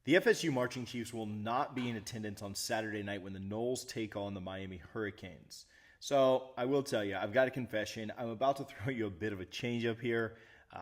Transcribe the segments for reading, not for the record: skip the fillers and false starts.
The FSU Marching Chiefs will not be in attendance on Saturday night when the Noles take on the Miami Hurricanes. So I will tell you, I've got a confession. I'm about to throw you a bit of a change up here.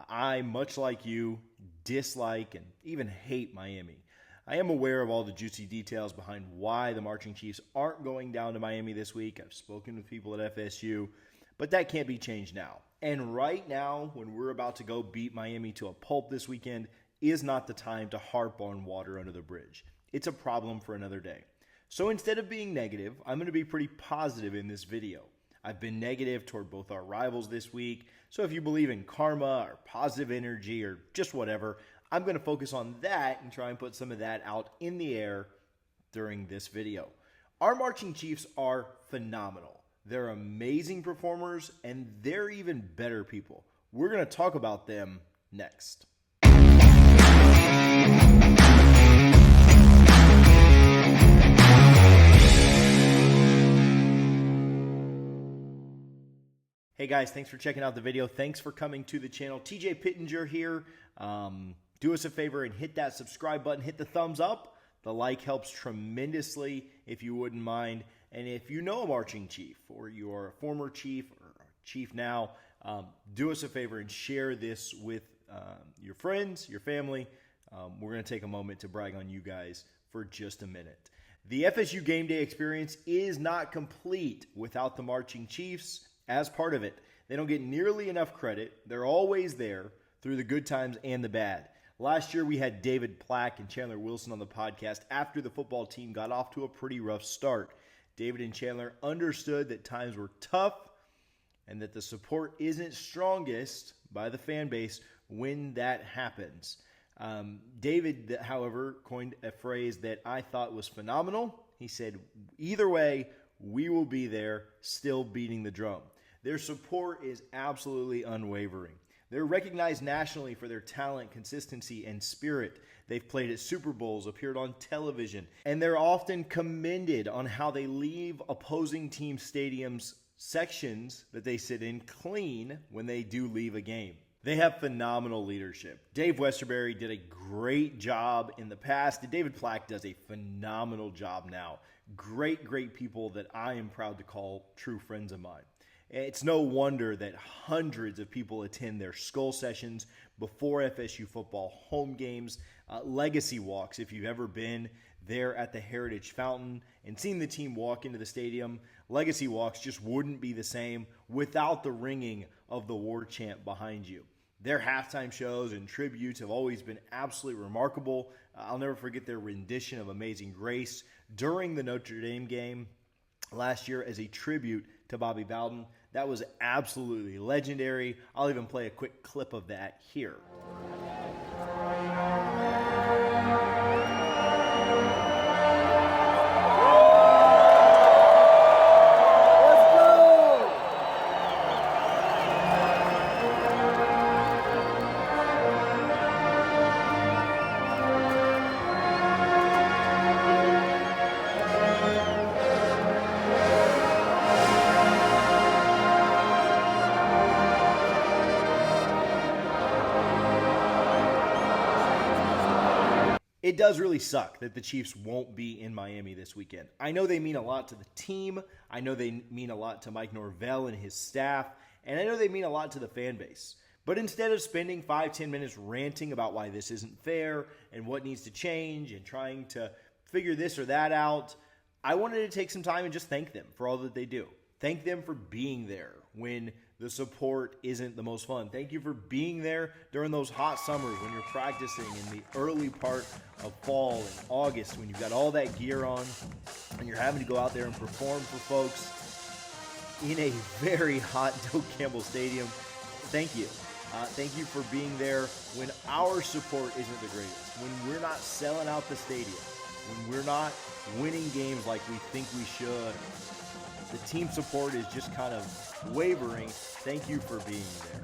I, much like you, dislike and even hate Miami. I am aware of all the juicy details behind why the Marching Chiefs aren't going down to Miami this week. I've spoken with people at FSU, but that can't be changed now. And right now, when we're about to go beat Miami to a pulp this weekend, is not the time to harp on water under the bridge. It's a problem for another day. So instead of being negative, I'm going to be pretty positive in this video. I've been negative toward both our rivals this week, so if you believe in karma or positive energy or just whatever, I'm going to focus on that and try and put some of that out in the air during this video. Our Marching Chiefs are phenomenal. They're amazing performers, and they're even better people. We're going to talk about them next. Hey guys, thanks for checking out the video. Thanks for coming to the channel. TJ Pittenger here. Do us a favor and hit that subscribe button. Hit the thumbs up. The like helps tremendously if you wouldn't mind. And if you know a Marching Chief or you are a former Chief or a Chief now, do us a favor and share this with your friends, your family. We're going to take a moment to brag on you guys for just a minute. The FSU game day experience is not complete without the Marching Chiefs as part of it. They don't get nearly enough credit. They're always there through the good times and the bad. Last year, we had David Plack and Chandler Wilson on the podcast after the football team got off to a pretty rough start. David and Chandler understood that times were tough and that the support isn't strongest by the fan base when that happens. David, however, coined a phrase that I thought was phenomenal. He said, either way, we will be there still beating the drum. Their support is absolutely unwavering. They're recognized nationally for their talent, consistency, and spirit. They've played at Super Bowls, appeared on television, and they're often commended on how they leave opposing team stadiums sections that they sit in clean when they do leave a game. They have phenomenal leadership. Dave Westerberry did a great job in the past, and David Plack does a phenomenal job now. Great people that I am proud to call true friends of mine. It's no wonder that hundreds of people attend their skull sessions before FSU football home games, legacy walks. If you've ever been there at the Heritage Fountain and seen the team walk into the stadium, legacy walks just wouldn't be the same without the ringing of the war chant behind you. Their halftime shows and tributes have always been absolutely remarkable. I'll never forget their rendition of Amazing Grace during the Notre Dame game last year as a tribute to Bobby Bowden. That was absolutely legendary. I'll even play a quick clip of that here. It does really suck that the Chiefs won't be in Miami this weekend. I know they mean a lot to the team. I know they mean a lot to Mike Norvell and his staff. And I know they mean a lot to the fan base. But instead of spending 5-10 minutes ranting about why this isn't fair and what needs to change and trying to figure this or that out, I wanted to take some time and just thank them for all that they do. Thank them for being there when the support isn't the most fun. Thank you for being there during those hot summers when you're practicing in the early part of fall and August when you've got all that gear on and you're having to go out there and perform for folks in a very hot Doak Campbell Stadium. Thank you. Thank you for being there when our support isn't the greatest, when we're not selling out the stadium, when we're not winning games like we think we should. The team support is just kind of wavering. Thank you for being there.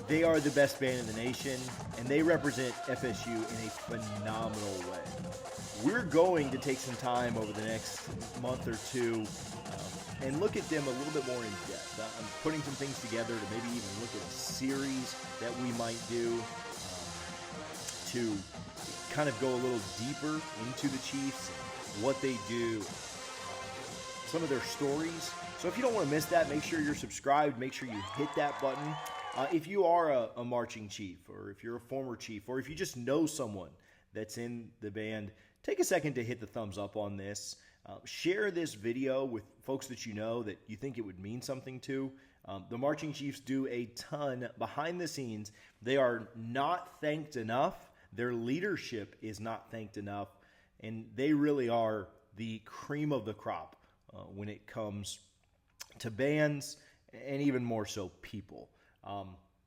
They are the best band in the nation, and they represent FSU in a phenomenal way. We're going to take some time over the next month or two and look at them a little bit more in depth. I'm putting some things together to maybe even look at a series that we might do. to kind of go a little deeper into the Chiefs, what they do, some of their stories. So if you don't want to miss that, make sure you're subscribed. Make sure you hit that button. If you are a marching chief, or if you're a former chief, or if you just know someone that's in the band, take a second to hit the thumbs up on this. Share this video with folks that you know that you think it would mean something to. The Marching Chiefs do a ton behind the scenes. They are not thanked enough. Their leadership is not thanked enough. And they really are the cream of the crop when it comes to bands, and even more so people.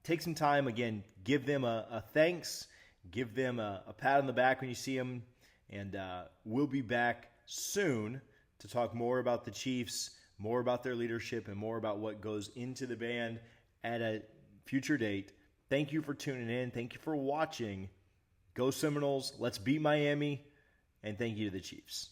Take some time, again, give them a thanks, give them a pat on the back when you see them, and we'll be back soon to talk more about the Chiefs, more about their leadership, and more about what goes into the band at a future date. Thank you for tuning in. Thank you for watching. Go Seminoles. Let's beat Miami. And thank you to the Chiefs.